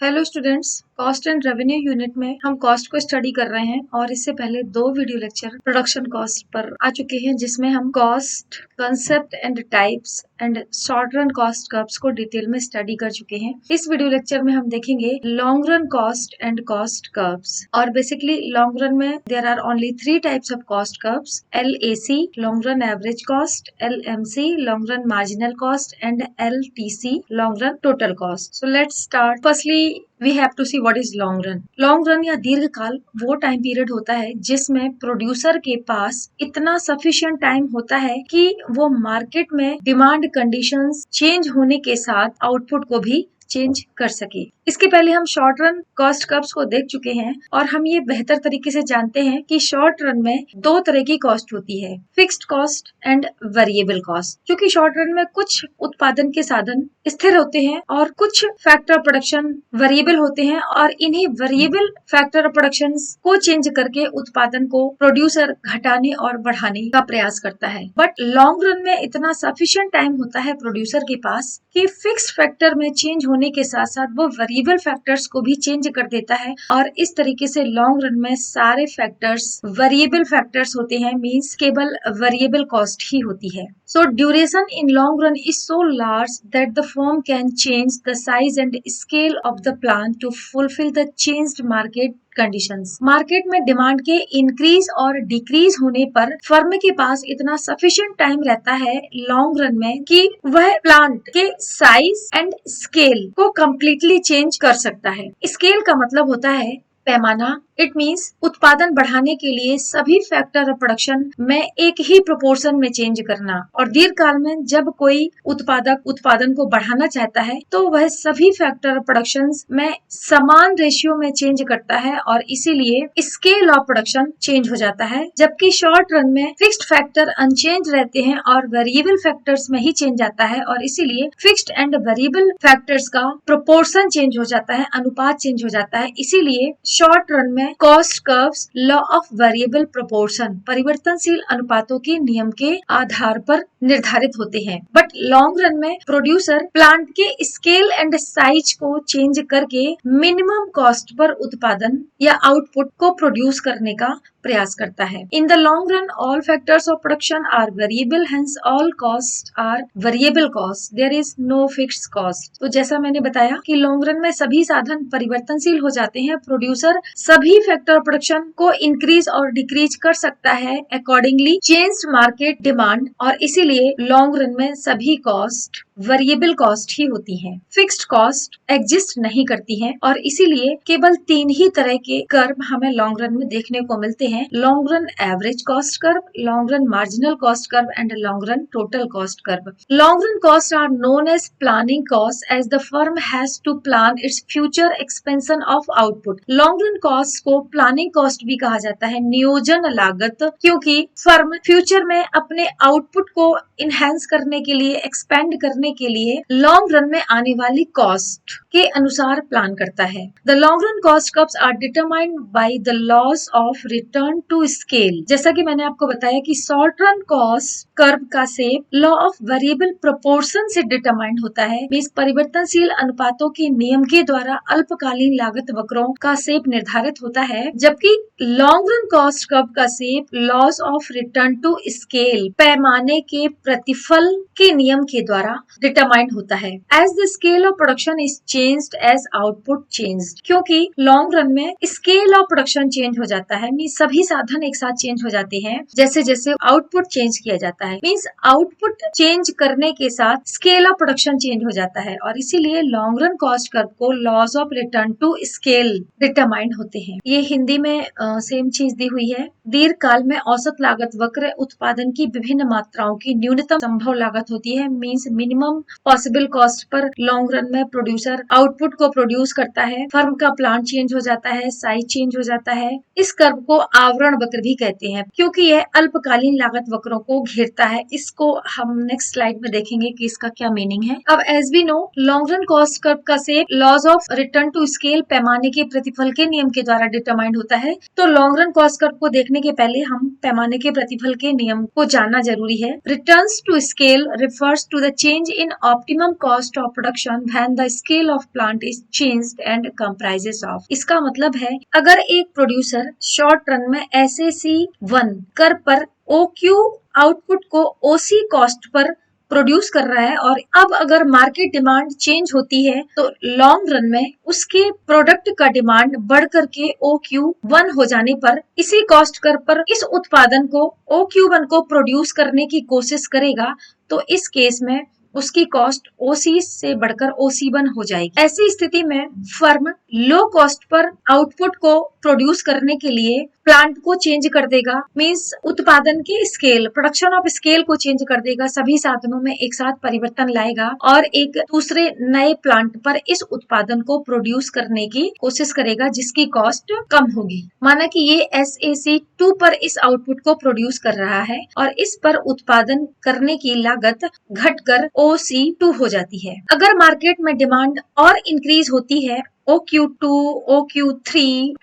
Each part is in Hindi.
Hello students, cost and revenue unit में हम कॉस्ट को स्टडी कर रहे हैं और इससे पहले 2 video lecture production cost per आ चुके हैं जिसमें हम cost concept and types and short run cost curves को डिटेल में स्टडी कर चुके हैं। इस वीडियो लेक्चर में हम देखेंगे long run cost and cost curves. और बेसिकली लॉन्ग रन में there are only 3 types of cost curves, LAC long run average cost, LMC long run marginal cost and LTC long run total cost. So let's start. Firstly we have to see what is long run. Long run या दीर्घकाल वो टाइम पीरियड होता है जिसमें प्रोड्यूसर के पास इतना सफिशिएंट टाइम होता है कि वो मार्केट में डिमांड कंडीशंस चेंज होने के साथ आउटपुट को भी चेंज कर सके। इसके पहले हम शॉर्ट रन कॉस्ट कर्व्स को देख चुके हैं और हम ये बेहतर तरीके से जानते हैं कि शॉर्ट रन में 2 तरह की कॉस्ट होती है, fixed cost and variable cost. क्योंकि शॉर्ट रन में कुछ उत्पादन के साधन स्थिर होते हैं और कुछ फैक्टर ऑफ प्रोडक्शन वेरिएबल होते हैं और इन्हीं वेरिएबल फैक्टर ऑफ प्रोडक्शन को चेंज करके उत्पादन को प्रोड्यूसर घटाने और बढ़ाने का प्रयास करता है। बट लॉन्ग रन में इतना सफिशिएंट टाइम होता है प्रोड्यूसर के पास कि फिक्स्ड फैक्टर में चेंज होने के साथ साथ वो वेरिएबल फैक्टर्स को भी चेंज कर देता है और इस तरीके से लॉन्ग रन में सारे फैक्टर्स वेरिएबल फैक्टर्स होते हैं, मींस केवल वेरिएबल कॉस्ट ही होती है। So duration in long run is so large that the firm can change the size and scale of the plant to fulfill the changed market conditions. Market में डिमांड के इंक्रीज और डिक्रीज होने पर फर्म के पास इतना सफिशिएंट टाइम रहता है लॉन्ग रन में कि वह प्लांट के साइज एंड स्केल को कम्प्लीटली चेंज कर सकता है। स्केल का मतलब होता है पैमाना। इट मीन्स उत्पादन बढ़ाने के लिए सभी फैक्टर ऑफ प्रोडक्शन में एक ही प्रोपोर्शन में चेंज करना। और दीर्घकाल में जब कोई उत्पादक उत्पादन को बढ़ाना चाहता है तो वह सभी फैक्टर ऑफ प्रोडक्शन में समान रेशियो में चेंज करता है और इसीलिए स्केल ऑफ प्रोडक्शन चेंज हो जाता है। जबकि शॉर्ट रन में फिक्स्ड फैक्टर अनचेंज रहते हैं और वेरिएबल फैक्टर्स में ही चेंज आता है और इसीलिए फिक्स्ड एंड वेरिएबल फैक्टर्स का प्रोपोर्शन चेंज हो जाता है, अनुपात चेंज हो जाता है। इसीलिए शॉर्ट रन में cost curves law of variable proportion परिवर्तनशील अनुपातों के नियम के आधार पर निर्धारित होते हैं। बट लॉन्ग रन में प्रोड्यूसर प्लांट के स्केल एंड साइज को चेंज करके मिनिमम कॉस्ट पर उत्पादन या आउटपुट को प्रोड्यूस करने का प्रयास करता है। In the long run all factors of production are variable, hence all cost are variable cost, there is no fixed cost. तो जैसा मैंने बताया कि लॉन्ग रन में सभी साधन परिवर्तनशील हो जाते हैं। प्रोड्यूसर सभी फैक्टर ऑफ प्रोडक्शन को इंक्रीज और डिक्रीज कर सकता है अकॉर्डिंगली चेंज्ड मार्केट डिमांड और इसीलिए लॉन्ग रन में सभी कॉस्ट वेरिएबल कॉस्ट ही होती हैं। फिक्स्ड कॉस्ट एग्जिस्ट नहीं करती हैं और इसीलिए केवल 3 ही तरह के कर्व हमें लॉन्ग रन में देखने को मिलते हैं, long run average cost curve, long run marginal cost curve and long run total cost curve. Long run cost are known as planning cost as the firm has to plan its future expansion of output. Long run cost को प्लानिंग कॉस्ट भी कहा जाता है, नियोजन लागत, क्योंकि फर्म फ्यूचर में अपने आउटपुट को इनहेंस करने के लिए, एक्सपेंड करने के लिए लॉन्ग रन में आने वाली कॉस्ट के अनुसार प्लान करता है। The long run cost curves are determined by the laws of return to scale. जैसा कि मैंने आपको बताया कि शॉर्ट रन कॉस्ट कर्व का shape law of variable proportion से डिटरमाइंड होता है, मींस परिवर्तनशील अनुपातों के नियम के द्वारा अल्पकालीन लागत वक्रों का शेप निर्धारित होता है। जबकि लॉन्ग रन कॉस्ट कर्व का shape laws of return to scale पैमाने के प्रतिफल के नियम के द्वारा डिटरमाइंड होता है। As the scale of production is changed as output changed, क्योंकि लॉन्ग रन में स्केल ऑफ प्रोडक्शन चेंज हो जाता है, मींस सभी साधन एक साथ चेंज हो जाते हैं जैसे जैसे आउटपुट चेंज किया जाता है। मींस आउटपुट चेंज करने के साथ स्केल ऑफ प्रोडक्शन चेंज हो जाता है और इसीलिए लॉन्ग रन कॉस्ट कर्व को laws of return to scale determined होते हैं। ये हिंदी में सेम चीज दी हुई है। दीर्घकाल में औसत लागत वक्र उत्पादन की विभिन्न मात्राओं की न्यूनतम संभव लागत होती है, means minimum possible cost per long run में प्रोड्यूसर आउटपुट को प्रोड्यूस करता है। फर्म का प्लांट चेंज हो जाता है, साइज चेंज हो जाता है। इस कर्व को आवरण वक्र भी कहते हैं क्योंकि यह अल्पकालीन लागत वक्रों को घेरता है। इसको हम नेक्स्ट स्लाइड में देखेंगे कि इसका क्या मीनिंग है। अब as we know long run cost curve का shape laws of return to scale पैमाने के प्रतिफल के नियम के द्वारा डिटरमाइंड होता है। तो लॉन्ग रन कॉस्ट कर्व को देखने के पहले हम पैमाने के प्रतिफल के नियम को जानना जरूरी है। Returns to scale refers to the change change in optimum cost of production when the scale of plant is changed and comprises of। इसका मतलब है अगर एक प्रोड्यूसर शॉर्ट रन में SAC1 कर पर OQ आउटपुट को OC कॉस्ट पर प्रोड्यूस कर रहा है और अब अगर मार्केट डिमांड चेंज होती है तो लॉन्ग रन में उसके प्रोडक्ट का डिमांड बढ़ करके OQ1 हो जाने पर इसी कॉस्ट कर पर इस उत्पादन को OQ1 को प्रोड्यूस करने की कोशिश करेगा तो इस केस में उसकी कॉस्ट OC से बढ़कर OC1 हो जाएगी। ऐसी स्थिति में firm low cost per output को प्रोड्यूस करने के लिए प्लांट को चेंज कर देगा, मींस उत्पादन के स्केल, प्रोडक्शन ऑफ स्केल को चेंज कर देगा, सभी साधनों में एक साथ परिवर्तन लाएगा और एक दूसरे नए प्लांट पर इस उत्पादन को प्रोड्यूस करने की कोशिश करेगा जिसकी कॉस्ट कम होगी। माना कि ये SAC2 पर इस आउटपुट को प्रोड्यूस कर रहा है और इस पर उत्पादन करने की लागत घटकर OC2 हो जाती है। अगर मार्केट में डिमांड और इंक्रीज होती है OQ2, OQ3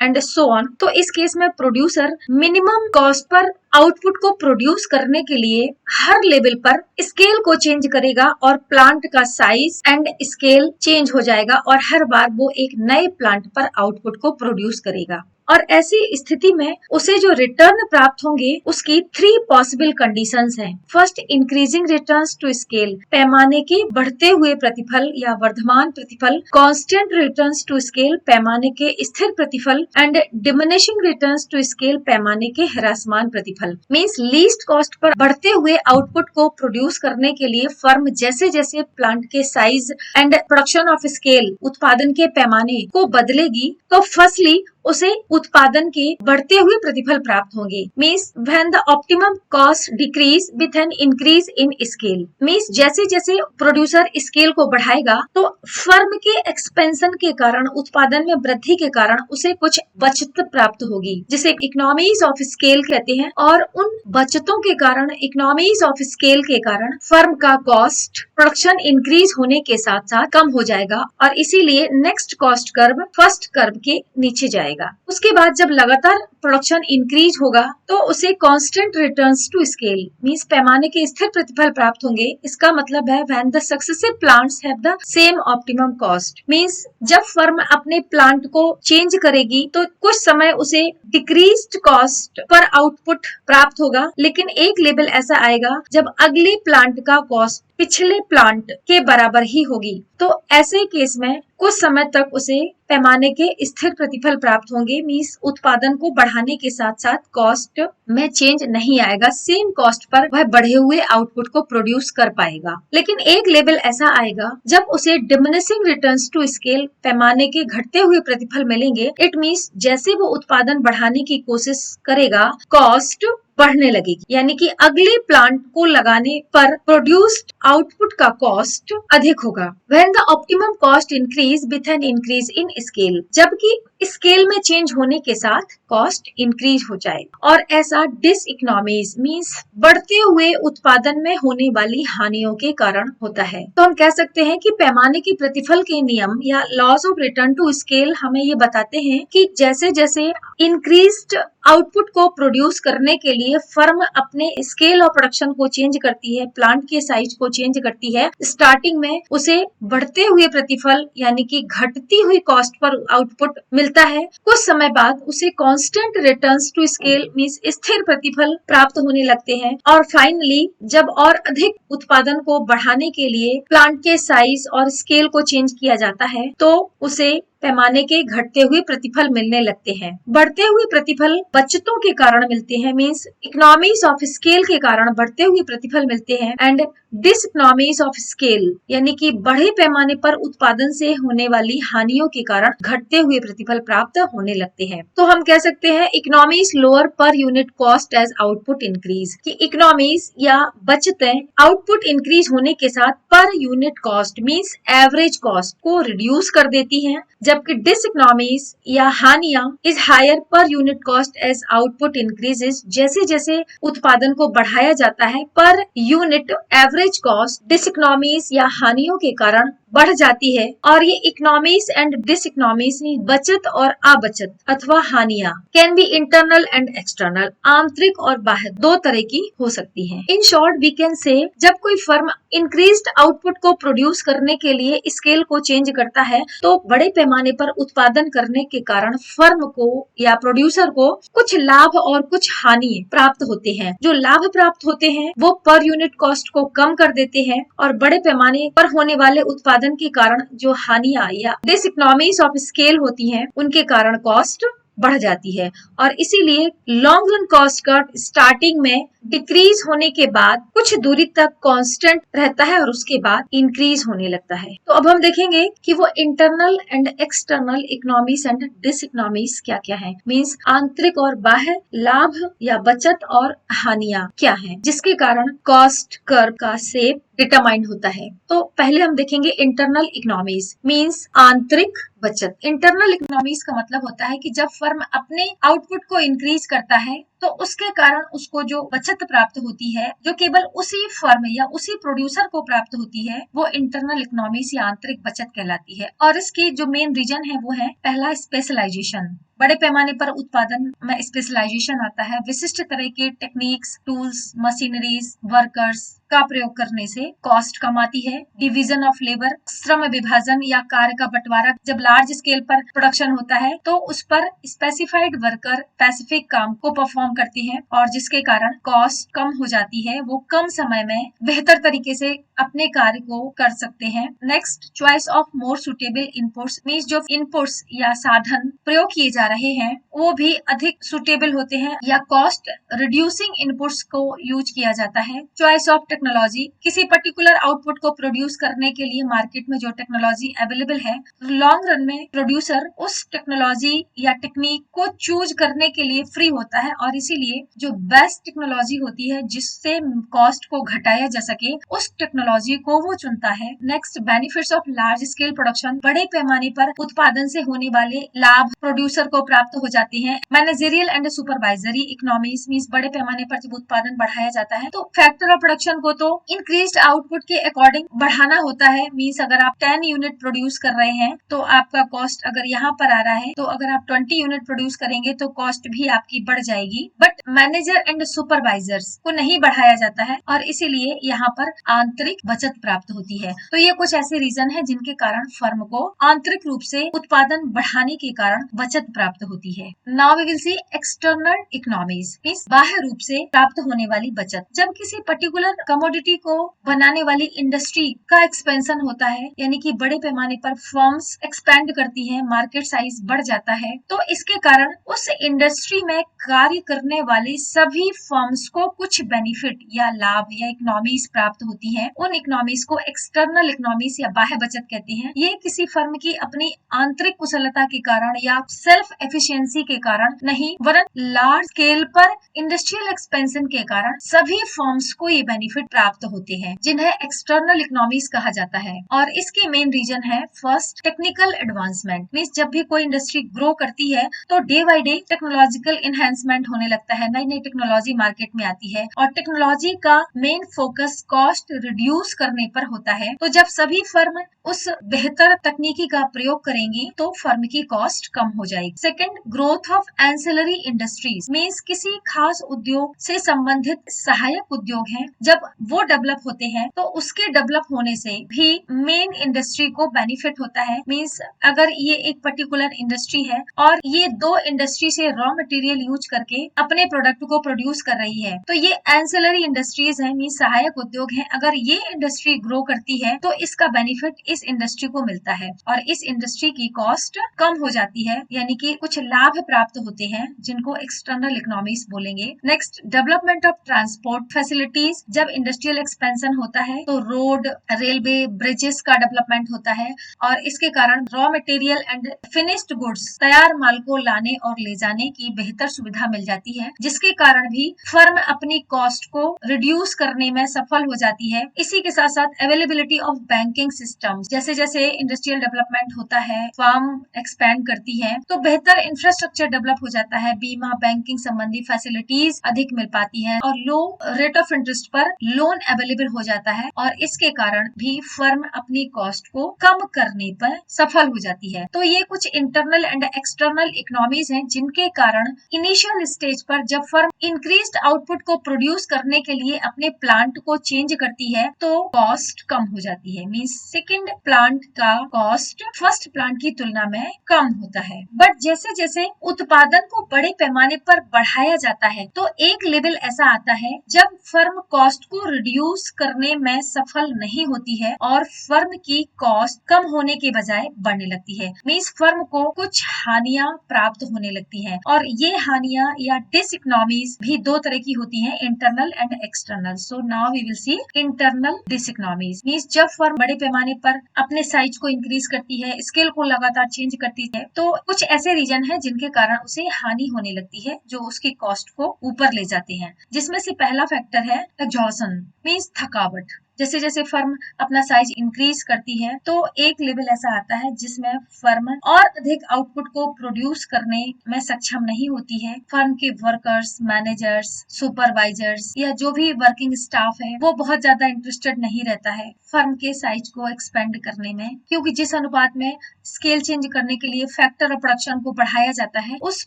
and so on, तो इस केस में producer minimum cost per output को प्रोड्यूस करने के लिए हर लेवल पर स्केल को चेंज करेगा और प्लांट का साइज एंड स्केल चेंज हो जाएगा और हर बार वो एक नए प्लांट पर आउटपुट को प्रोड्यूस करेगा। और ऐसी स्थिति में उसे जो रिटर्न प्राप्त होंगे उसकी 3 पॉसिबल कंडीशंस हैं। First, increasing returns to scale, पैमाने के बढ़ते हुए प्रतिफल या वर्धमान प्रतिफल। कांस्टेंट रिटर्न्स टू स्केल, पैमाने के स्थिर प्रतिफल। And diminishing returns to scale, पैमाने के ह्रासमान प्रतिफल। मींस लीस्ट कॉस्ट पर बढ़ते हुए आउटपुट को प्रोड्यूस करने के लिए फर्म जैसे जैसे प्लांट के size and production of scale, उत्पादन के पैमाने को बदलेगी तो फर्स्टली उसे उत्पादन के बढ़ते हुए प्रतिफल प्राप्त होंगे। Means when the optimum cost decrease with an increase in scale, means जैसे जैसे प्रोड्यूसर स्केल को बढ़ाएगा तो फर्म के एक्सपेंशन के कारण, उत्पादन में वृद्धि के कारण उसे कुछ बचत प्राप्त होगी जिसे इकोनॉमीज ऑफ स्केल कहते हैं। और उन बचतों के कारण, इकोनॉमीज ऑफ स्केल के कारण फर्म का कॉस्ट प्रोडक्शन इंक्रीज होने के साथ साथ कम हो जाएगा और इसीलिए next cost curve first curve के नीचे जाएगा। उसके बाद जब लगातार प्रोडक्शन इंक्रीज होगा तो उसे constant returns to scale, means पैमाने के स्थिर प्रतिफल प्राप्त होंगे। इसका मतलब है when the successive plants have the same optimum cost, means जब फर्म अपने प्लांट को चेंज करेगी तो कुछ समय उसे डिक्रीज्ड कॉस्ट पर आउटपुट प्राप्त होगा, लेकिन एक लेवल ऐसा आएगा जब अगले प्लांट का कॉस्ट पिछले प्लांट के बराबर ही होगी। तो ऐसे केस में कुछ समय तक उसे पैमाने के स्थिर प्रतिफल प्राप्त होंगे, मींस उत्पादन को बढ़ाने के साथ साथ कॉस्ट में चेंज नहीं आएगा, सेम कॉस्ट पर वह बढ़े हुए आउटपुट को प्रोड्यूस कर पाएगा। लेकिन एक लेवल ऐसा आएगा जब उसे डिमिनिशिंग रिटर्न्स टू स्केल, पैमाने के घटते हुए प्रतिफल मिलेंगे। इट मींस जैसे वो उत्पादन बढ़ाने की कोशिश करेगा कॉस्ट बढ़ने लगेगी, यानी कि अगले प्लांट को लगाने पर प्रोड्यूस्ड आउटपुट का कॉस्ट अधिक होगा। When the optimum cost increase with an increase in scale, जबकि स्केल में चेंज होने के साथ कॉस्ट इंक्रीज हो जाए। और ऐसा डिसइकोनॉमीज मींस बढ़ते हुए उत्पादन में होने वाली हानियों के कारण होता है। तो हम कह सकते हैं कि पैमाने के प्रतिफल के नियम या laws of return to scale हमें ये बताते हैं कि जैसे जैसे इंक्रीज्ड आउटपुट को प्रोड्यूस करने के लिए फर्म अपने स्केल ऑफ प्रोडक्शन को चेंज करती है, प्लांट के साइज को चेंज करती है, स्टार्टिंग में उसे बढ़ते हुए प्रतिफल यानी कि घटती हुई कॉस्ट पर आउटपुट मिलता है। कुछ समय बाद उसे constant returns to scale means स्थिर प्रतिफल प्राप्त होने लगते हैं और फाइनली जब और अधिक उत्पादन को बढ़ाने के लिए प्लांट के साइज और स्केल को चेंज किया जाता है तो उसे पैमाने के घटते हुए प्रतिफल मिलने लगते हैं। बढ़ते हुए प्रतिफल बचतों के कारण मिलते हैं, मींस इकोनॉमीज ऑफ स्केल के कारण बढ़ते हुए प्रतिफल मिलते हैं। एंड डिसइकोनॉमीज ऑफ स्केल यानी कि बड़े पैमाने पर उत्पादन से होने वाली हानियों के कारण घटते हुए प्रतिफल प्राप्त होने लगते हैं। तो हम कह सकते हैं economies lower per unit cost as output increase, कि इकोनॉमीज या बचतें आउटपुट इंक्रीज होने के साथ per unit cost means average cost को रिड्यूस कर देती हैं, जबकि डिसइकोनॉमीज या हानियां is higher per unit cost as output increases, जैसे जैसे उत्पादन को बढ़ाया जाता है पर यूनिट एवरेज कॉस्ट डिसइकोनॉमीज या हानियों के कारण बढ़ जाती है और ये इकोनॉमीज एंड डिस इकोनॉमीज बचत और अबचत अथवा हानियां can be internal and external, आंतरिक और बाह्य दो तरह की हो सकती हैं। In short we can say जब कोई फर्म इंक्रीज्ड आउटपुट को प्रोड्यूस करने के लिए स्केल को चेंज करता है तो बड़े पैमाने पर उत्पादन करने के कारण फर्म को या प्रोड्यूसर को कुछ लाभ और कुछ हानि प्राप्त होते हैं। जो लाभ प्राप्त होते हैं वो पर यूनिट कॉस्ट को कम कर देते हैं और बड़े पैमाने पर होने वाले उत्पादन के कारण जो हानियां या डिसइकोनॉमीज ऑफ स्केल होती हैं उनके कारण कॉस्ट बढ़ जाती है और इसीलिए long run cost curve starting में डिक्रीज होने के बाद कुछ दूरी तक कांस्टेंट रहता है और उसके बाद इंक्रीज होने लगता है। तो अब हम देखेंगे कि वो internal and external economies and this economies क्या क्या है, मीन्स आंतरिक और बाह्य लाभ या बचत और हानियां क्या है जिसके कारण कॉस्ट कर्व का शेप डिटरमाइंड होता है। तो पहले हम देखेंगे इंटरनल इकोनॉमीज मीन्स आंतरिक बचत। इंटरनल इकोनॉमीज का मतलब होता है कि जब फर्म अपने आउटपुट को इंक्रीज करता है तो उसके कारण उसको जो बचत प्राप्त होती है जो केवल उसी फर्म या उसी प्रोड्यूसर को प्राप्त होती है वो इंटरनल इकोनॉमीज या आंतरिक बचत कहलाती है। और इसकी जो मेन रीजन है वो है पहला स्पेशलाइजेशन, बड़े पैमाने पर उत्पादन में स्पेशलाइजेशन आता है। विशिष्ट तरह के टेक्निक्स, टूल्स, मशीनरीज, वर्कर्स का प्रयोग करने से कॉस्ट कम आती है। डिवीजन ऑफ लेबर, श्रम विभाजन या कार्य का बंटवारा, जब लार्ज स्केल पर प्रोडक्शन होता है तो उस पर स्पेसिफाइड वर्कर स्पेसिफिक काम को परफॉर्म करते हैं और जिसके कारण कॉस्ट कम हो जाती है, वो कम समय में बेहतर तरीके से अपने कार्य को कर सकते हैं। Next, choice of more suitable inputs, means जो इनपुट्स या साधन प्रयोग किए जा रहे हैं वो भी अधिक सुटेबल होते हैं या कॉस्ट रिड्यूसिंग इनपुट्स को यूज किया जाता है। चॉइस ऑफ टेक्नोलॉजी, किसी पर्टिकुलर आउटपुट को प्रोड्यूस करने के लिए मार्केट में जो टेक्नोलॉजी अवेलेबल है, लॉन्ग रन में प्रोड्यूसर उस टेक्नोलॉजी या टेक्निक को चूज करने के लिए फ्री होता है और इसीलिए जो बेस्ट टेक्नोलॉजी होती है जिससे कॉस्ट को घटाया जा सके उस टेक्नोलॉजी को वो चुनता है। Next, benefits of large scale production, बड़े पैमाने पर उत्पादन से होने वाले लाभ प्रोड्यूसर को प्राप्त हो जाते हैं। Managerial and supervisory economies, means बड़े पैमाने पर जब उत्पादन बढ़ाया जाता है तो फैक्टर ऑफ प्रोडक्शन को तो इंक्रीज्ड आउटपुट के अकॉर्डिंग बढ़ाना होता है। मींस अगर आप 10 यूनिट प्रोड्यूस कर रहे हैं तो आपका कॉस्ट अगर यहाँ पर आ रहा है तो अगर आप 20 यूनिट प्रोड्यूस करेंगे तो कॉस्ट भी आपकी बढ़ जाएगी। बट मैनेजर एंड सुपरवाइजर्स को नहीं बढ़ाया जाता है और इसीलिए यहाँ पर आंतरिक बचत प्राप्त होती है। तो ये कुछ ऐसे रीजन है जिनके कारण फर्म को आंतरिक रूप से उत्पादन बढ़ाने के कारण बचत प्राप्त होती है। Now we will see external economies, means बाह्य रूप से प्राप्त होने वाली बचत। जब किसी पर्टिकुलर कमोडिटी को बनाने वाली इंडस्ट्री का एक्सपेंशन होता है, यानी कि बड़े पैमाने पर फर्म्स एक्सपेंड करती हैं, मार्केट साइज बढ़ जाता है, तो इसके कारण उस इंडस्ट्री में कार्य करने वाले सभी फर्म्स को कुछ बेनिफिट या लाभ या इकोनॉमीज प्राप्त होती है। उन इकोनॉमीज को एक्सटर्नल इकोनॉमीज या बाह्य बचत कहते हैं। ये किसी फर्म की अपनी आंतरिक कुशलता के कारण या सेल्फ एफिशिएंसी के कारण नहीं, वरन लार्ज स्केल पर इंडस्ट्रियल एक्सपेंशन के कारण सभी फर्म्स को ये बेनिफिट प्राप्त होते हैं, जिन्हें एक्सटर्नल इकोनॉमीज कहा जाता है। और इसके मेन रीजन है फर्स्ट, टेक्निकल एडवांसमेंट, मींस जब भी कोई इंडस्ट्री ग्रो करती है तो day by day technological enhancement होने लगता है, नई नई टेक्नोलॉजी मार्केट में आती है और टेक्नोलॉजी का मेन फोकस कॉस्ट रिड्यूस करने पर होता है। तो जब सभी फर्म उस बेहतर तकनीकी का प्रयोग करेंगी तो फर्म की कॉस्ट कम हो जाएगी। Second, growth of ancillary industries, means किसी खास उद्योग से संबंधित सहायक उद्योग हैं, जब वो डेवलप होते हैं तो उसके डेवलप होने से भी मेन इंडस्ट्री को बेनिफिट होता है। मींस अगर ये एक पर्टिकुलर इंडस्ट्री है और ये दो इंडस्ट्री से रॉ मटेरियल यूज करके अपने प्रोडक्ट को प्रोड्यूस कर रही है तो ये एंसिलरी इंडस्ट्रीज है, मींस सहायक उद्योग है। अगर ये इंडस्ट्री ग्रो करती है तो इसका बेनिफिट इस इंडस्ट्री को मिलता है और इस इंडस्ट्री की कॉस्ट कम हो जाती है, यानी कि कुछ लाभ प्राप्त होते हैं जिनको एक्सटर्नल इकोनॉमीज बोलेंगे। Next, development of transport facilities, जब इंडस्ट्रियल एक्सपेंशन होता है तो रोड, रेलवे, ब्रिजेस का डेवलपमेंट होता है और इसके कारण raw material and finished goods, तैयार माल को लाने और ले जाने की बेहतर सुविधा मिल जाती है, जिसके कारण भी फर्म अपनी कॉस्ट को रिड्यूस करने में सफल हो जाती है। इसी के साथ साथ अवेलेबिलिटी ऑफ बैंकिंग सिस्टम, जैसे जैसे इंडस्ट्रियल डेवलपमेंट होता है, फर्म एक्सपेंड करती है है तो बेहतर इंफ्रास्ट्रक्चर डेवलप हो जाता है, बीमा बैंकिंग संबंधी फैसिलिटीज अधिक मिल पाती है और लो रेट ऑफ इंटरेस्ट पर लोन अवेलेबल हो जाता है और इसके कारण भी फर्म अपनी कॉस्ट को कम करने पर सफल हो जाती है। तो ये कुछ इंटरनल एंड एक्सटर्नल इकोनॉमीज हैं जिनके कारण इनिशियल स्टेज पर जब फर्म इंक्रीज्ड आउटपुट को प्रोड्यूस करने के लिए अपने प्लांट को चेंज करती है तो कॉस्ट कम हो जाती है। मींस सेकंड प्लांट का कॉस्ट फर्स्ट प्लांट की तुलना में कम होता है। बट जैसे जैसे उत्पादन को बड़े पैमाने पर बढ़ाया जाता है तो एक लेवल ऐसा आता है जब फर्म कॉस्ट को रिड्यूस करने में सफल नहीं होती है और फर्म की कॉस्ट कम होने के बजाय बढ़ने लगती है। मींस फर्म को कुछ हानियां प्राप्त होने लगती हैं और ये हानियां या डिसइकोनॉमीज भी दो तरह की होती हैं, internal and external. So now we will see internal diseconomies. Means जब फर्म बड़े पैमाने पर अपने साइज को इंक्रीज करती है, स्केल को लगातार चेंज करती है तो कुछ ऐसे रीजन है जिनके कारण उसे हानि होने लगती है जो उसकी कॉस्ट को ऊपर ले जाते हैं, जिसमें से पहला फैक्टर है एग्जॉशन मींस थकावट। जैसे जैसे फर्म अपना साइज इंक्रीज करती है तो एक लेवल ऐसा आता है जिसमें फर्म और अधिक आउटपुट को प्रोड्यूस करने में सक्षम नहीं होती है। फर्म के वर्कर्स, मैनेजर्स, सुपरवाइजर्स या जो भी वर्किंग स्टाफ है वो बहुत ज्यादा इंटरेस्टेड नहीं रहता है फर्म के साइज को एक्सपेंड करने में, क्योंकि जिस अनुपात में स्केल चेंज करने के लिए फैक्टर ऑफ प्रोडक्शन को बढ़ाया जाता है उस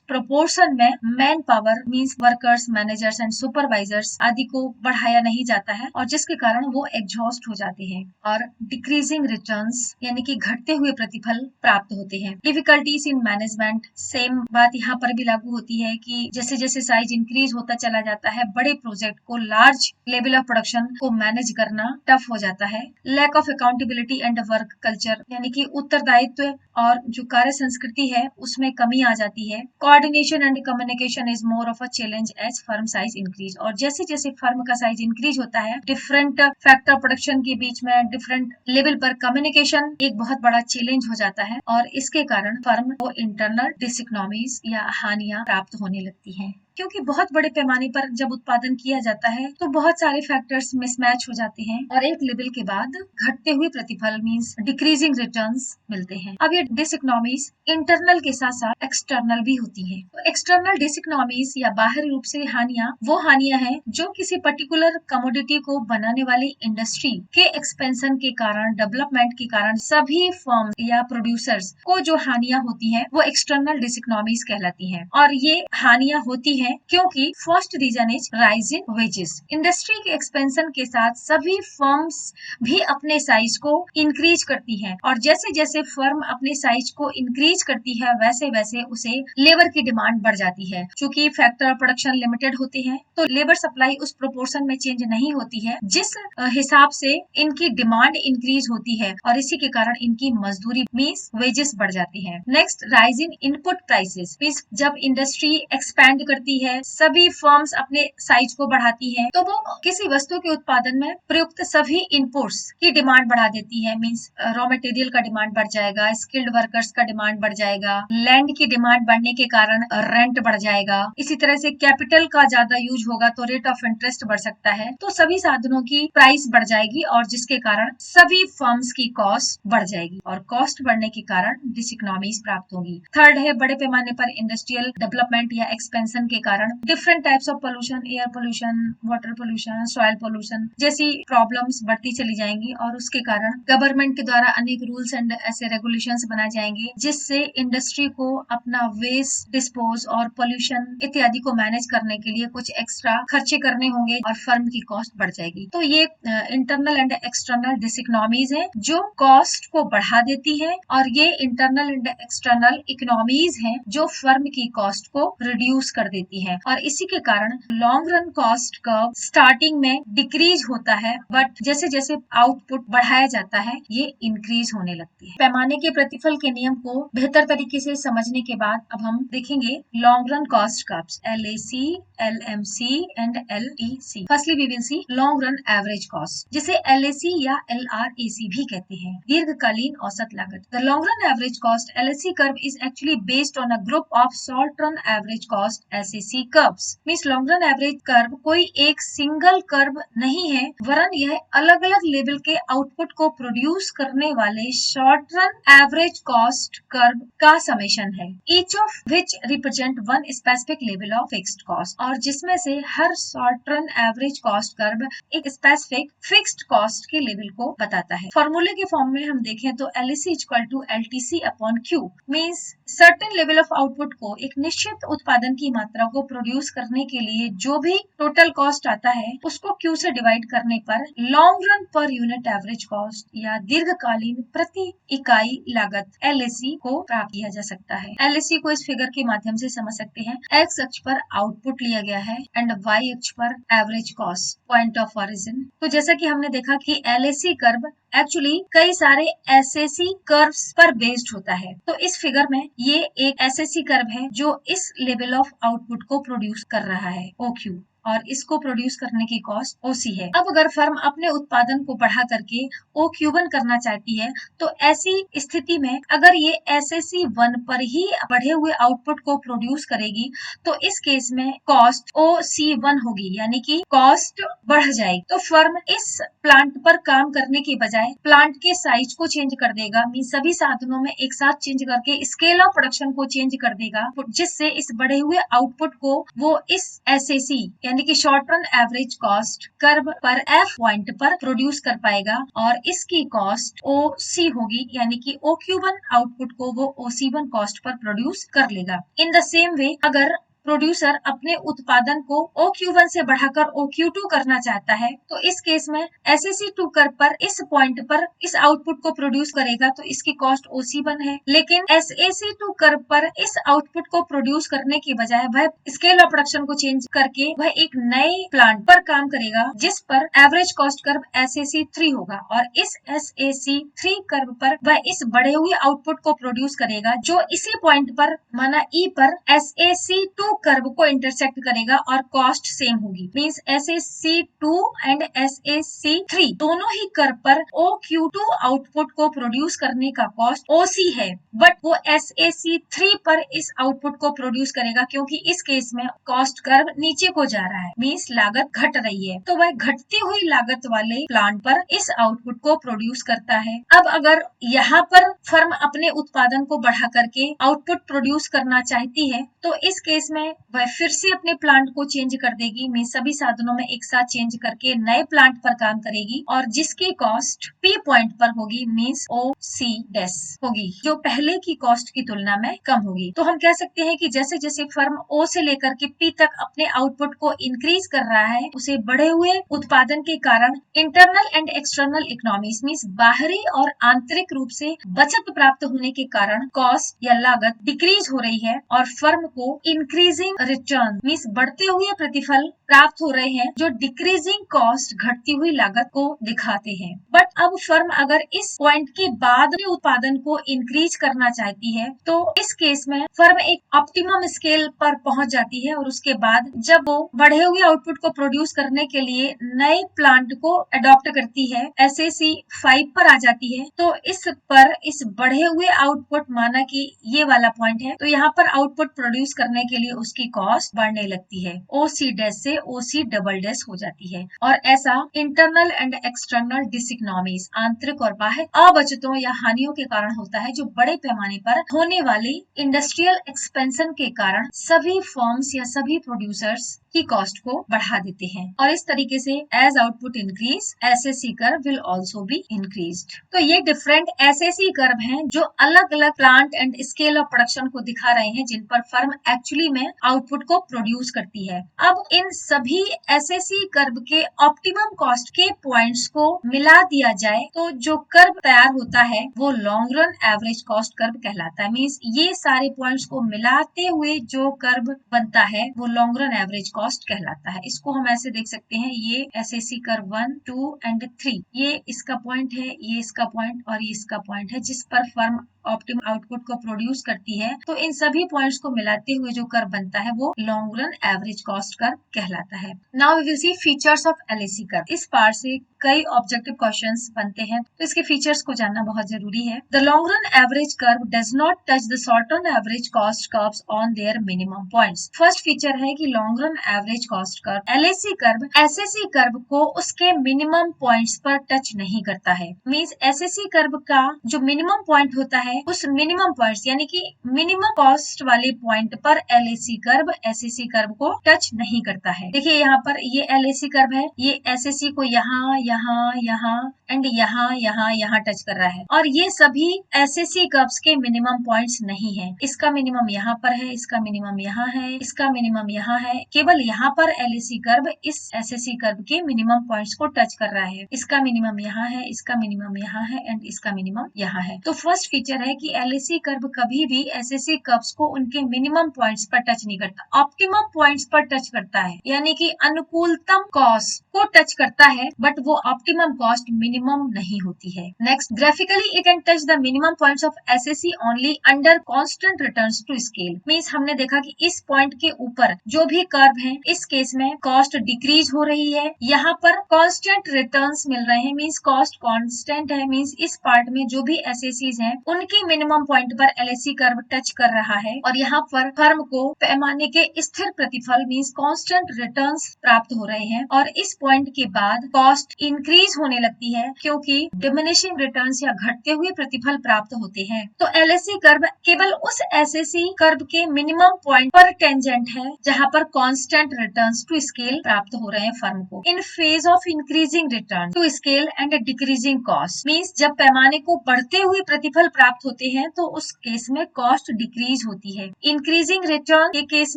प्रोपोर्शन में man power means workers, managers and supervisors आदि को बढ़ाया नहीं जाता है और जिसके कारण वो एग्जॉस्ट हो जाते हैं और डिक्रीजिंग रिटर्न्स यानी कि घटते हुए प्रतिफल प्राप्त होते हैं। डिफिकल्टीज इन मैनेजमेंट, सेम बात यहाँ पर भी लागू होती है कि जैसे जैसे साइज इंक्रीज होता चला जाता है बड़े प्रोजेक्ट को, लार्ज लेवल ऑफ प्रोडक्शन को मैनेज करना टफ हो जाता है। Lack of accountability and work culture यानी कि उत्तरदायित्व और जो कार्य संस्कृति है उसमें कमी आ जाती है। Coordination and communication is more of a challenge as firm size increase. और जैसे जैसे फर्म का साइज इंक्रीज होता है डिफरेंट फैक्टर प्रोडक्शन के बीच में डिफरेंट लेवल पर कम्युनिकेशन एक बहुत बड़ा चैलेंज हो जाता है और इसके कारण फर्म को इंटरनल डिसइकोनॉमीज या हानियां प्राप्त होने लगती हैं। क्योंकि बहुत बड़े पैमाने पर जब उत्पादन किया जाता है तो बहुत सारे फैक्टर्स मिसमैच हो जाते हैं और एक लेवल के बाद घटते हुए प्रतिफल मींस डिक्रीजिंग रिटर्न्स मिलते हैं। अब ये डिसइकोनॉमीज इंटरनल के साथ साथ एक्सटर्नल भी होती हैं। तो एक्सटर्नल डिसइकोनॉमीज या बाहरी रूप से हानियां वो हानियां हैं जो किसी पर्टिकुलर कमोडिटी को बनाने वाली इंडस्ट्री के एक्सपेंशन के कारण, डेवलपमेंट के कारण सभी फर्म या प्रोड्यूसर्स को जो हानियां होती हैं वो एक्सटर्नल डिसइकोनॉमीज कहलाती हैं। और ये हानियां होती है क्योंकि first reason is rise in wages. Industry के एक्सपेंशन के साथ सभी फर्म्स भी अपने साइज को इंक्रीज करती हैं और जैसे जैसे फर्म अपने साइज को इंक्रीज करती है वैसे वैसे उसे लेबर की डिमांड बढ़ जाती है। चूंकि फैक्टर ऑफ प्रोडक्शन लिमिटेड होते हैं तो लेबर सप्लाई उस प्रोपोर्शन में चेंज नहीं होती है जिस हिसाब से इनकी डिमांड इंक्रीज होती है और इसी के कारण इनकी मजदूरी मींस वेजेस बढ़ जाती है। Next, rise in input prices means जब इंडस्ट्री एक्सपैंड करती है, सभी फर्म्स अपने साइज को बढ़ाती हैं तो वो किसी वस्तु के उत्पादन में प्रयुक्त सभी इनपुट्स की डिमांड बढ़ा देती है। मींस रॉ मटेरियल का डिमांड बढ़ जाएगा, स्किल्ड वर्कर्स का डिमांड बढ़ जाएगा, लैंड की डिमांड बढ़ने के कारण रेंट बढ़ जाएगा, इसी तरह से कैपिटल का ज्यादा यूज होगा तो रेट ऑफ इंटरेस्ट बढ़ सकता है। तो सभी साधनों की प्राइस बढ़ जाएगी और जिसके कारण सभी फर्म्स की कॉस्ट बढ़ जाएगी और कॉस्ट बढ़ने के कारण डिसइकोनॉमीज प्राप्त होगी। थर्ड है बड़े पैमाने पर इंडस्ट्रियल डेवलपमेंट या एक्सपेंशन के कारण different types of pollution, air pollution, water pollution, soil pollution जैसी प्रॉब्लम्स बढ़ती चली जाएंगी और उसके कारण गवर्नमेंट के द्वारा अनेक रूल्स एंड ऐसे रेगुलेशंस बनाए जाएंगे जिससे इंडस्ट्री को अपना वेस्ट डिस्पोज और पोल्यूशन इत्यादि को मैनेज करने के लिए कुछ एक्स्ट्रा खर्चे करने होंगे और फर्म की कॉस्ट बढ़ जाएगी। तो ये इंटरनल एंड एक्सटर्नल डिसइकोनॉमीज है जो कॉस्ट को बढ़ा देती है और ये इंटरनल एंड एक्सटर्नल इकोनॉमीज है जो फर्म की कॉस्ट को रिड्यूस कर देती है और इसी के कारण long run cost curve starting में डिक्रीज होता है बट जैसे जैसे आउटपुट बढ़ाया जाता है ये इंक्रीज होने लगती है। पैमाने के प्रतिफल के नियम को बेहतर तरीके से समझने के बाद अब हम देखेंगे long run cost curves LAC, LMC and LEC। Firstly we will see long run average cost जिसे LAC या LRAC भी कहते हैं, दीर्घकालीन औसत लागत। The long run average cost LAC curve is actually based on a group of short run average cost SAC curves. Means long run average curve कोई एक सिंगल कर्व नहीं है, वरन यह अलग अलग लेवल के आउटपुट को प्रोड्यूस करने वाले short run average cost curve का समेशन है, each of which represent one specific level of fixed cost, और जिसमें से हर short run average cost curve एक स्पेसिफिक फिक्स्ड कॉस्ट के लेवल को बताता है। फॉर्मूले के फॉर्म में हम देखें तो LEC equal to LTC upon Q means certain level of output को, एक निश्चित उत्पादन की मात्रा को प्रोड्यूस करने के लिए जो भी टोटल कॉस्ट आता है उसको Q से डिवाइड करने पर long run per unit average cost या दीर्घकालीन प्रति इकाई लागत LAC को प्राप्त किया जा सकता है। LAC को इस फिगर के माध्यम से समझ सकते हैं। एक्स अक्ष पर आउटपुट लिया गया है एंड वाई अक्ष पर average cost point of origin. तो जैसा कि हमने देखा कि LAC कर्व एक्चुअली कई सारे SAC कर्व्स पर बेस्ड होता है। तो इस फिगर में ये एक SAC कर्व है जो इस लेवल ऑफ आउटपुट को प्रोड्यूस कर रहा है OQ, और इसको प्रोड्यूस करने की कॉस्ट OC है। अब अगर फर्म अपने उत्पादन को बढ़ा करके OQ1 करना चाहती है तो ऐसी स्थिति में अगर ये SAC1 पर ही बढ़े हुए आउटपुट को प्रोड्यूस करेगी तो इस केस में कॉस्ट OC1 होगी, यानी कि कॉस्ट बढ़ जाएगी। तो फर्म इस प्लांट पर काम करने के बजाय प्लांट के साइज को चेंज कर देगा, मीन सभी साधनों में एक साथ चेंज करके स्केल ऑफ प्रोडक्शन को चेंज कर देगा, जिससे इस बढ़े हुए आउटपुट को वो इस SAC यानी कि short run average cost curve पर F पॉइंट पर प्रोड्यूस कर पाएगा, और इसकी कॉस्ट OC होगी, यानी कि OQ1 आउटपुट को वो OC1 कॉस्ट पर प्रोड्यूस कर लेगा। इन द सेम वे अगर प्रोड्यूसर अपने उत्पादन को OQ1 से बढ़ाकर OQ2 करना चाहता है तो इस केस में SAC2 कर्व पर इस पॉइंट पर इस आउटपुट को प्रोड्यूस करेगा तो इसकी कॉस्ट OC1 है, लेकिन SAC2 कर्व पर इस आउटपुट को प्रोड्यूस करने के बजाय वह स्केल ऑफ प्रोडक्शन को चेंज करके वह एक नए प्लांट पर काम करेगा जिस पर एवरेज कॉस्ट कर्व SAC3 होगा, और इस SAC3 कर्व पर वह इस बढ़े हुए आउटपुट को प्रोड्यूस करेगा जो इसी पॉइंट पर माना E पर SAC2 कर्व को इंटरसेक्ट करेगा और कॉस्ट सेम होगी। मींस SAC2 एंड SAC3 दोनों ही कर्व पर OQ2 आउटपुट को प्रोड्यूस करने का कॉस्ट OC है, बट वो SAC3 पर इस आउटपुट को प्रोड्यूस करेगा क्योंकि इस केस में कॉस्ट कर्व नीचे को जा रहा है, मींस लागत घट रही है, तो वह घटती हुई लागत वाले प्लांट पर इस आउटपुट को प्रोड्यूस करता है। अब अगर यहाँ पर फर्म अपने उत्पादन को बढ़ा करके आउटपुट प्रोड्यूस करना चाहती है तो इस केस में वह फिर से अपने प्लांट को चेंज कर देगी, में सभी साधनों में एक साथ चेंज करके नए प्लांट पर काम करेगी, और जिसकी कॉस्ट P पॉइंट पर होगी, मींस OC डैश होगी, जो पहले की कॉस्ट की तुलना में कम होगी। तो हम कह सकते हैं कि जैसे जैसे फर्म O से लेकर के P तक अपने आउटपुट को इंक्रीज कर रहा है, उसे बढ़े हुए उत्पादन के कारण internal and external economies means बाहरी और आंतरिक रूप से बचत प्राप्त होने के कारण कॉस्ट या लागत डिक्रीज हो रही है, और फर्म को इंक्रीजिंग रिटर्न मींस बढ़ते हुए प्रतिफल प्राप्त हो रहे हैं जो डिक्रीजिंग कॉस्ट घटती हुई लागत को दिखाते हैं। बट अब फर्म अगर इस पॉइंट के बाद भी उत्पादन को इंक्रीज करना चाहती है तो इस केस में फर्म एक ऑप्टिमम स्केल पर पहुंच जाती है, और उसके बाद जब वो बढ़े हुए आउटपुट को प्रोड्यूस करने के लिए नए प्लांट को अडॉप्ट करती है, SAC5 पर आ जाती है, तो इस पर इस बढ़े हुए आउटपुट माना कि ये वाला पॉइंट है, तो यहाँ पर आउटपुट प्रोड्यूस करने के लिए उसकी कॉस्ट बढ़ने लगती है, OC डैश से OC डबल डैश हो जाती है, और ऐसा इंटरनल एंड एक्सटर्नल डिसइकोनॉमीज आंतरिक और बाह्य अबचतों या हानियों के कारण होता है, जो बड़े पैमाने पर होने वाली इंडस्ट्रियल एक्सपेंशन के कारण सभी फर्म्स या सभी प्रोड्यूसर्स की कॉस्ट को बढ़ा देते हैं, और इस तरीके से as output increase SAC curve will also be increased. तो ये डिफरेंट SAC कर्व हैं जो अलग अलग plant and scale of production को दिखा रहे हैं, जिन पर फर्म एक्चुअली में आउटपुट को प्रोड्यूस करती है। अब इन सभी SAC कर्व के ऑप्टिमम कॉस्ट के पॉइंट्स को मिला दिया जाए तो जो कर्व तैयार होता है वो long run average cost curve कहलाता है। मींस ये सारे पॉइंट्स को मिलाते हुए जो कर्व बनता है वो लॉन्ग रन एवरेज कॉस्ट कहलाता है। इसको हम ऐसे देख सकते हैं, ये SAC कर्व 1, 2 एंड 3, ये इसका पॉइंट है, ये इसका पॉइंट और ये इसका पॉइंट है, जिस पर फर्म ऑप्टिमम आउटपुट को प्रोड्यूस करती है, तो इन सभी पॉइंट्स को मिलाते हुए जो कर्व बनता है वो long run average cost curve कहलाता है। Now we will see features of LAC curve. इस पार्ट से कई ऑब्जेक्टिव क्वेश्चंस बनते हैं, तो इसके फीचर्स को जानना बहुत जरूरी है। The long run average curve does not touch the short run average cost curves on their minimum points. First feature है कि long run average cost curve LAC curve SAC curve को उसके मिनिमम पॉइंट्स पर टच नहीं करता है। मींस एसएसी कर्व का जो मिनिमम पॉइंट होता है उस मिनिमम पॉइंट्स यानी कि मिनिमम कॉस्ट वाले पॉइंट पर एलएसी कर्व एसएसी कर्व को टच नहीं करता है। देखिए यहाँ पर ये एलएसी कर्व है, ये एसएसी को यहाँ यहाँ यहाँ एंड यहाँ टच कर रहा है, और ये सभी एसएसी कर्व्स के मिनिमम पॉइंट्स नहीं है। इसका मिनिमम यहाँ पर है, इसका मिनिमम यहाँ है, इसका मिनिमम यहाँ है। केवल यहाँ पर एलएसी कर्व इस एसएसी कर्व के मिनिमम पॉइंट्स को टच कर रहा है। इसका मिनिमम यहाँ है, इसका मिनिमम यहाँ है एंड इसका मिनिमम यहाँ है। तो फर्स्ट फीचर है कि एलएसी कर्व कभी भी एसएसी कर्व्स को उनके मिनिमम पॉइंट्स पर टच नहीं करता, ऑप्टिमम पॉइंट्स पर टच करता है, यानी कि अनुकूलतम कॉस्ट को टच करता है, बट वो ऑप्टिमम कॉस्ट मिनिमम नहीं होती है। Next, graphically it can touch the minimum points of SAC only under constant returns to scale. Means हमने देखा कि इस पॉइंट के ऊपर जो भी कर्व है, इस केस में कॉस्ट डिक्रीज हो रही है, यहाँ पर कांस्टेंट रिटर्न्स मिल रहे हैं, मींस कॉस्ट कांस्टेंट है। मींस इस पार्ट में जो भी एसएसीज हैं उनके मिनिमम पॉइंट पर एलएसी कर्व टच कर रहा है, और यहाँ पर फर्म को पैमाने के स्थिर प्रतिफल मींस कांस्टेंट रिटर्न्स प्राप्त हो रहे हैं, और इस पॉइंट के बाद कॉस्ट इंक्रीज होने लगती है क्योंकि डिमिनिशिंग रिटर्न्स या घटते हुए प्रतिफल प्राप्त होते हैं। तो एलएसी कर्व केवल उस एसएसी कर्व के मिनिमम पॉइंट पर टेंजेंट है जहां पर कांस्टेंट रिटर्न्स टू स्केल प्राप्त हो रहे हैं फर्म को। In phase of increasing return to scale and decreasing cost, means जब पैमाने को बढ़ते हुए प्रतिफल प्राप्त होते हैं तो उस केस में कॉस्ट डिक्रीज होती है। इंक्रीजिंग रिटर्न के केस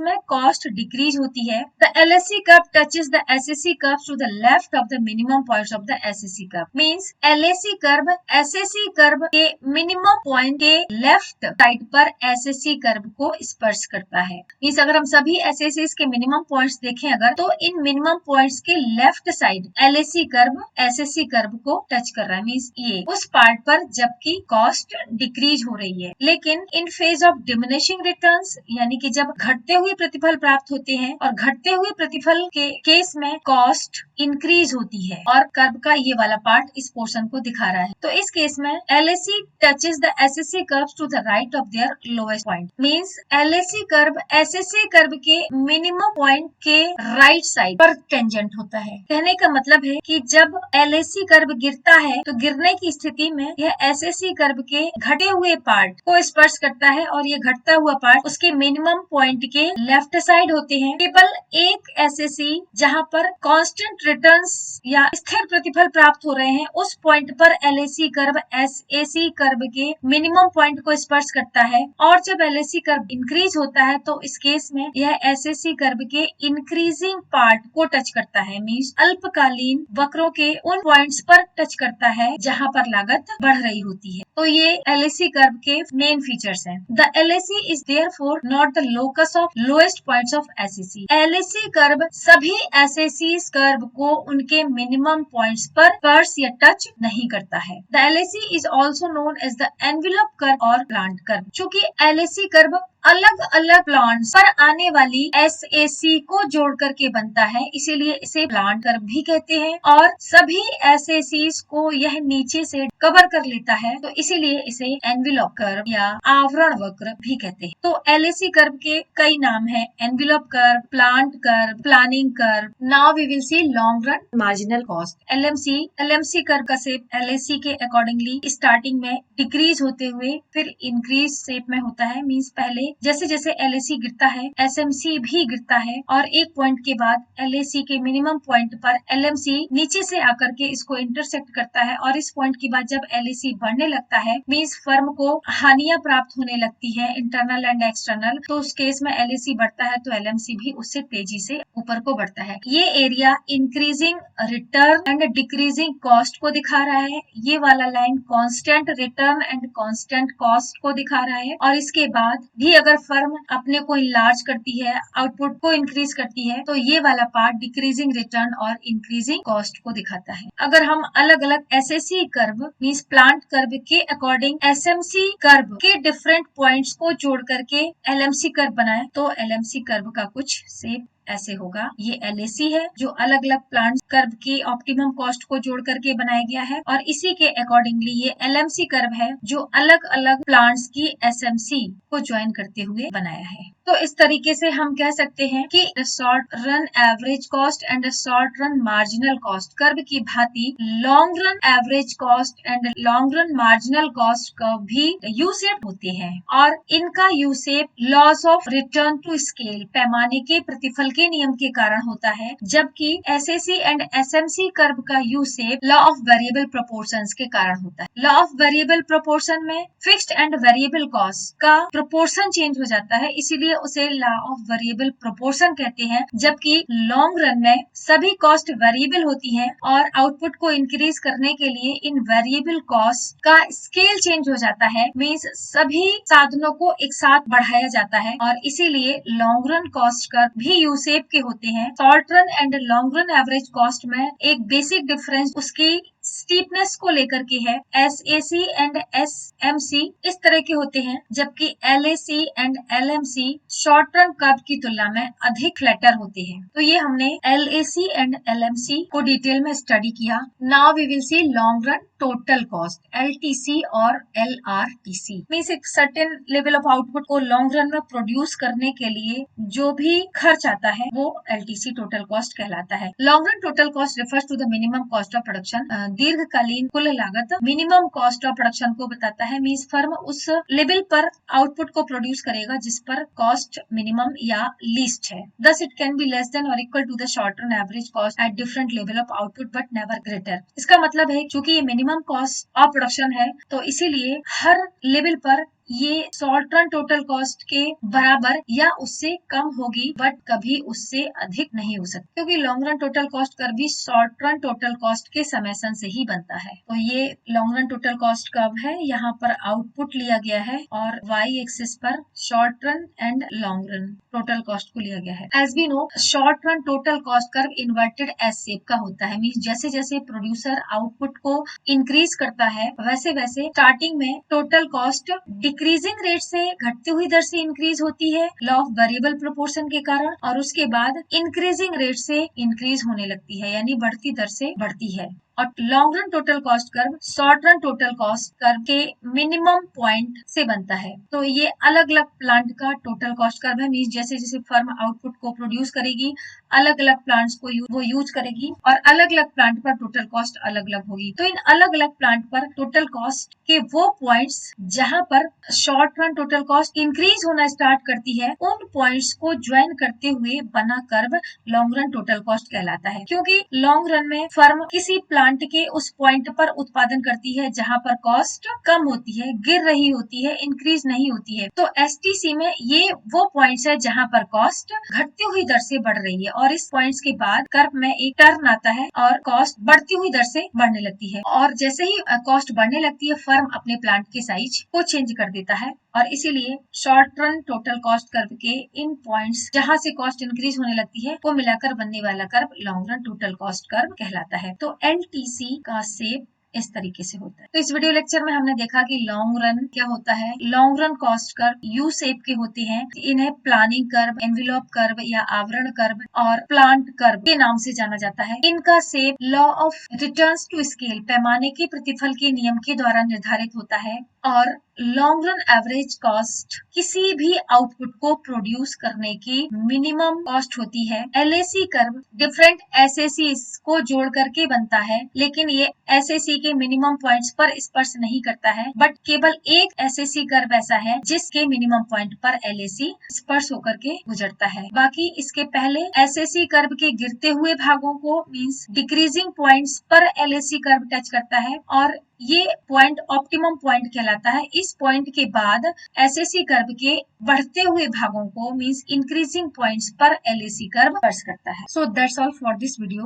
में कॉस्ट डिक्रीज होती है। The LAC curve touches the SAC curve to the left of the minimum points of the SAC curve. Means LAC curve SAC curve के मिनिमम पॉइंट के लेफ्ट साइड पर एसएसी कर्व को स्पर्श करता है। मींस अगर हम सभी एसएसी के मिनिमम पॉइंट्स देखें अगर, तो इन मिनिमम पॉइंट्स के left side LAC curve SAC curve को टच कर रहा है। मींस ये उस पार्ट पर जबकि कॉस्ट डिक्रीज हो रही है। लेकिन इन फेज ऑफ डिमिनिशिंग रिटर्न्स, यानी कि जब घटते हुए प्रतिफल प्राप्त होते हैं और घटते हुए प्रतिफल के केस में कॉस्ट इंक्रीज होती है, और कर्व का ये वाला पार्ट इस पोर्शन को दिखा रहा है। तो इस केस में LAC touches the SAC curve to the right of their lowest point. Means LAC curve SAC curve के मिनिमम पॉइंट के राइट साइड पर टेंजेंट होता है। कहने का मतलब है कि जब एलएसी कर्व गिरता है तो गिरने की स्थिति में यह एसएसी कर्व के घटे हुए पार्ट को स्पर्श करता है, और ये घटता हुआ पार्ट उसके मिनिमम पॉइंट के लेफ्ट साइड होते हैं। केवल एक एसएसी जहां पर कांस्टेंट रिटर्न्स या स्थिर प्रतिफल प्राप्त हो रहे हैं उस पॉइंट पर एलएसी कर्व एसएसी कर्व के मिनिमम पॉइंट को स्पर्श करता है, और जब एलएसी कर्व इंक्रीज होता है तो इस केस में यह एसएसी कर्व के इंक्रीजिंग पार्ट को टच करता है। मींस अल्पकालीन वक्रों के उन पॉइंट्स पर टच करता है जहां पर लागत बढ़ रही होती है। तो ये एलएसी कर्व के मेन फीचर्स हैं। The LAC is therefore not the locus of lowest points of SSC. LAC curve सभी एसएसी कर्व को उनके मिनिमम पॉइंट्स पर स्पर्श या टच नहीं करता है। The LAC is also known as the envelope curve और प्लांट कर्व। चूंकि एलएसी कर्व अलग अलग प्लांट्स पर आने वाली एसएसी को जोड़ करके बनता है, इसीलिए इसे प्लांट कर्व भी कहते हैं, और सभी एसएसी को यह नीचे से कवर कर लेता है, तो इसीलिए इसे एनवेलप कर्व या आवरण वक्र भी कहते हैं। तो एलएसी कर्व के कई नाम है, envelope curve, plant curve, planning curve. Now we will see long run marginal cost LMC. LMC curve का शेप एलएसी के अकॉर्डिंगली स्टार्टिंग में डिक्रीज होते हुए फिर इंक्रीज शेप में होता है। मींस पहले जैसे जैसे एलएसी गिरता है एसएमसी भी गिरता है, और एक पॉइंट के बाद एलएसी के मिनिमम पॉइंट पर एलएमसी नीचे से आकर के इसको इंटरसेक्ट करता है, और इस पॉइंट के बाद जब एलएसी बढ़ने लगता है मींस फर्म को हानियां प्राप्त होने लगती है इंटरनल एंड एक्सटर्नल, तो उस केस में एलएसी बढ़ता है तो एलएमसी भी उससे तेजी से ऊपर को बढ़ता है। ये area increasing return and decreasing cost को दिखा रहा है, ये वाला line constant return and constant cost को दिखा रहा है, और इसके बाद भी अगर फर्म अपने को इनलार्ज करती है, आउटपुट को इंक्रीज करती है, तो ये वाला पार्ट डिक्रीजिंग रिटर्न और इंक्रीजिंग कॉस्ट को दिखाता है। अगर हम अलग अलग SSC curve means plant curve के अकॉर्डिंग एसएमसी कर्व के डिफरेंट पॉइंट्स को जोड़ करके एलएमसी कर्व बनाए, तो एलएमसी कर्व का कुछ शेप ऐसे होगा। ये एलएसी है जो अलग अलग प्लांट कर्व की ऑप्टिमम कॉस्ट को जोड़ करके बनाया गया है, और इसी के अकॉर्डिंगली ये एलएमसी कर्व है जो अलग अलग प्लांट्स की एसएमसी को ज्वाइन करते हुए बनाया है। तो इस तरीके से हम कह सकते हैं कि short run average cost and short run marginal cost curve की भांति long run average cost and long run marginal cost curve भी यू शेप होते हैं, और इनका U shape laws of return to scale पैमाने के प्रतिफल के नियम के कारण होता है, जबकि एसएसी एंड एसएमसी कर्व का U shape law of variable proportions के कारण होता है। लॉ ऑफ वेरिएबल प्रोपोर्शन में फिक्स्ड एंड वेरिएबल कॉस्ट का प्रोपोर्शन चेंज हो जाता है, इसीलिए उसे लॉ ऑफ वेरिएबल प्रोपोर्शन कहते हैं, जबकि लॉन्ग रन में सभी कॉस्ट वेरिएबल होती हैं और आउटपुट को इंक्रीज करने के लिए इन वेरिएबल कॉस्ट का स्केल चेंज हो जाता है, मींस सभी साधनों को एक साथ बढ़ाया जाता है, और इसीलिए लॉन्ग रन कॉस्ट कर्व भी यू शेप के होते हैं। Short run and long run average cost में एक बेसिक डिफरेंस उसकी स्टीपनेस को लेकर के है। एसएसी एंड एसएमसी इस तरह के होते हैं, जबकि LAC and LMC short run curve की तुलना में अधिक फ्लैटर होते हैं। तो ये हमने एलएसी एंड एलएमसी को डिटेल में स्टडी किया। Now we will see long run total cost LTC और एलआरटीसी। मींस एक सर्टेन लेवल ऑफ आउटपुट को लॉन्ग रन में प्रोड्यूस करने के लिए जो भी खर्च आता है वो एलटीसी टोटल कॉस्ट कहलाता है। Long run total cost refers to the minimum cost of production. दीर्घकालीन कुल लागत मिनिमम कॉस्ट ऑफ प्रोडक्शन को बताता है, मींस फर्म उस लेवल पर आउटपुट को प्रोड्यूस करेगा जिस पर कॉस्ट मिनिमम या लीस्ट है। Thus it can be less than और equal to the short run average cost at different level of output but never greater. इसका मतलब है क्योंकि ये मिनिमम कॉस्ट ऑफ प्रोडक्शन है, तो इसीलिए हर लेवल पर ये शॉर्ट रन टोटल कॉस्ट के बराबर या उससे कम होगी, बट कभी उससे अधिक नहीं हो सकती, क्योंकि long run total cost curve भी शॉर्ट रन टोटल कॉस्ट के समेशन से ही बनता है। तो ये long run total cost curve है, यहाँ पर आउटपुट लिया गया है और वाई एक्सिस पर short run and long run total cost को लिया गया है। As we know short run total cost curve inverted S shape का होता है, मींस जैसे जैसे प्रोड्यूसर आउटपुट को इंक्रीज करता है वैसे वैसे स्टार्टिंग में टोटल कॉस्ट डिक्रीजिंग रेट से घटती हुई दर से इंक्रीज होती है लॉ ऑफ वेरिएबल प्रोपोर्शन के कारण, और उसके बाद इंक्रीजिंग रेट से इंक्रीज होने लगती है, यानी बढ़ती दर से बढ़ती है। और long run total cost curve short run total cost curve के मिनिमम पॉइंट से बनता है। तो ये अलग अलग प्लांट का टोटल कॉस्ट कर्व है, मींस जैसे जैसे फर्म आउटपुट को प्रोड्यूस करेगी अलग अलग प्लांट्स को वो यूज करेगी, और अलग अलग प्लांट पर टोटल कॉस्ट अलग अलग होगी। तो इन अलग अलग प्लांट पर टोटल कॉस्ट के वो पॉइंट्स जहां पर short run total cost increase होना स्टार्ट करती है, उन पॉइंट्स को ज्वाइन करते हुए बना curve long run total cost कहलाता है। क्योंकि लॉन्ग रन में फर्म किसी प्लांट के उस पॉइंट पर उत्पादन करती है जहां पर कॉस्ट कम होती है, गिर रही होती है, इंक्रीज नहीं होती है। तो एसटीसी में ये वो पॉइंट्स है जहां पर कॉस्ट घटती हुई दर से बढ़ रही है, और इस पॉइंट्स के बाद कर्व में एक टर्न आता है और कॉस्ट बढ़ती हुई दर से बढ़ने लगती है, और जैसे ही कॉस्ट बढ़ने लगती है फर्म अपने प्लांट के साइज को चेंज कर देता है, और इसीलिए short run total cost curve के इन पॉइंट्स जहां से कॉस्ट इंक्रीज होने लगती है वो मिलाकर बनने वाला curve long run total cost curve कहलाता है। तो एलटीसी का शेप इस तरीके से होता है। तो इस वीडियो लेक्चर में हमने देखा कि लॉन्ग रन क्या होता है। Long run cost curve U shape के होते हैं, इन्हें प्लानिंग कर्व, एनवेलप कर्व या आवरण कर्व और प्लांट कर्व के नाम से जाना जाता है। इनका shape law of returns to scale पैमाने के प्रतिफल के नियम के द्वारा निर्धारित होता है, और लॉन्ग रन एवरेज कॉस्ट किसी भी आउटपुट को प्रोड्यूस करने की मिनिमम कॉस्ट होती है। एलएसी कर्व डिफरेंट एसएसी को जोड़ करके बनता है, लेकिन ये एसएसी के मिनिमम पॉइंट्स पर स्पर्श नहीं करता है, बट केवल एक एसएसी कर्व ऐसा है जिसके मिनिमम पॉइंट पर एलएसी स्पर्श होकर के गुजरता है। बाकी इसके पहले एसएसी कर्व के गिरते हुए भागों को मींस डिक्रीजिंग पॉइंट्स पर एलएसी कर्व टच करता है, और ये पॉइंट ऑप्टिमम पॉइंट कहलाता है। इस पॉइंट के बाद एसएसी कर्व के बढ़ते हुए भागों को मींस इंक्रीजिंग पॉइंट्स पर एलएसी कर्व स्पर्श करता है। So that's all for this video.